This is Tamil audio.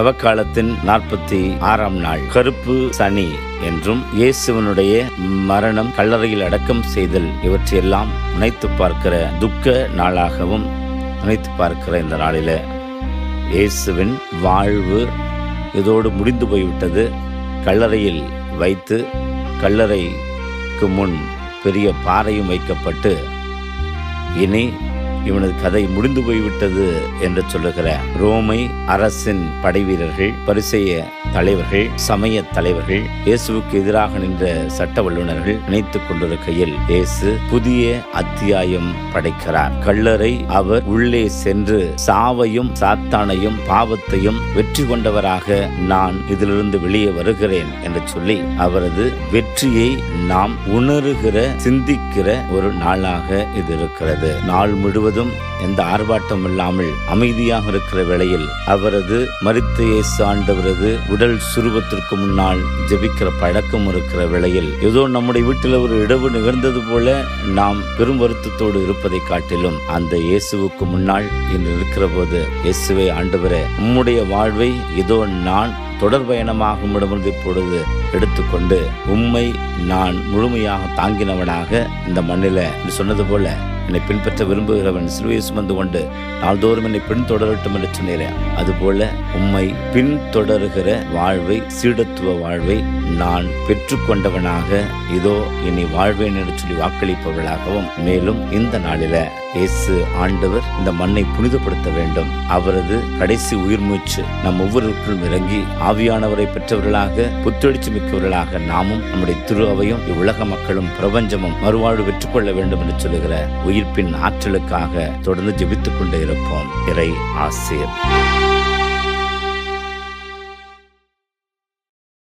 தவக்காலத்தின் 46ஆம் நாள் கருப்பு சனி என்றும், இயேசுவனுடைய மரணம், கல்லறையில் அடக்கம் செய்தல் இவற்றையெல்லாம் நினைத்து பார்க்கிற துக்க நாளாகவும் நினைத்து பார்க்கிற இந்த நாளில இயேசுவின் வாழ்வு இதோடு முடிந்து போய்விட்டது. கல்லறையில் வைத்து கல்லறைக்கு முன் பெரிய பாறையும் வைக்கப்பட்டு இனி இவனது கதை முடிந்து போய்விட்டது என்று சொல்லுகிற ரோமை அரசின் படைவீரர்கள், பரிசேய தலைவர்கள், சமய தலைவர்கள், இயேசுவுக்கு எதிராக நின்ற சட்ட வல்லுநர்கள் நினைத்துக் கொண்டிருக்கையில் இயேசு புதிய அத்தியாயம் படைக்கிறார். கல்லறை அவர் உள்ளே சென்று சாவையும் சாத்தானையும் பாவத்தையும் வெற்றி கொண்டவராக நான் இதிலிருந்து வெளியே வருகிறேன் என்று சொல்லி அவரது வெற்றியை நாம் உணர்கிற, சிந்திக்கிற ஒரு நாளாக இது இருக்கிறது. நாள் முழுவதும் எந்த ஆர்ப்பாட்டம் இல்லாமல் அமைதியாக இருக்கிற வேளையில் அவரது மரித்த இயேசு ஆண்டவரது உடல் சுரூபத்திற்கு முன்னால் ஜெபிக்கிற பழக்கம் இருக்கிற வேளையில் ஏதோ நம்முடைய வீட்டில் ஒரு இடவு நிகழ்ந்தது போல நாம் பெரும் வருத்தத்தோடு இருப்பதை காட்டிலும் அந்த இயேசுவுக்கு முன்னால் இன்று இருக்கிற போது, இயேசுவை ஆண்டவரே, உம்முடைய வாழ்வை இதோ நான் தொடர் பயணமாக உம்மிடமிருந்து இப்பொழுது எடுத்துக்கொண்டு உம்மை நான் முழுமையாக தாங்கினவனாக இந்த மண்ணில சொன்னது போல என்னை பின்பற்ற விரும்புகிறவன் சிலுவையை சுமந்து கொண்டு நாள்தோறும் என்னை பின்தொடரட்டும் என்று சொன்னேன். அதுபோல உம்மை பின்தொடருகிற வாழ்வை, சீடத்துவ வாழ்வை நான் பெற்றுக்கொண்டவனாக இதோ இனி வாழ்வேன் என்று சொல்லி வாக்களிப்பவர்களாகவும், மேலும் இந்த நாளில இயேசு ஆண்டவர் இந்த மண்ணை புனிதப்படுத்த வேண்டும். அவரது கடைசி உயிர் மூச்சு நம் ஒவ்வொருவருக்கும் இறங்கி ஆவியானவரை பெற்றவர்களாக, புத்தெழுச்சி மிக்கவர்களாக நாமும் நம்முடைய திரு அவையும் இவ்வுலக மக்களும் பிரபஞ்சமும் மறுவாழ்வு பெற்றுக்கொள்ள வேண்டும் என்று சொல்லுகிற உயிர்ப்பின் ஆற்றலுக்காக தொடர்ந்து ஜெபித்துக் கொண்டே இருப்போம். இறை ஆசீர்.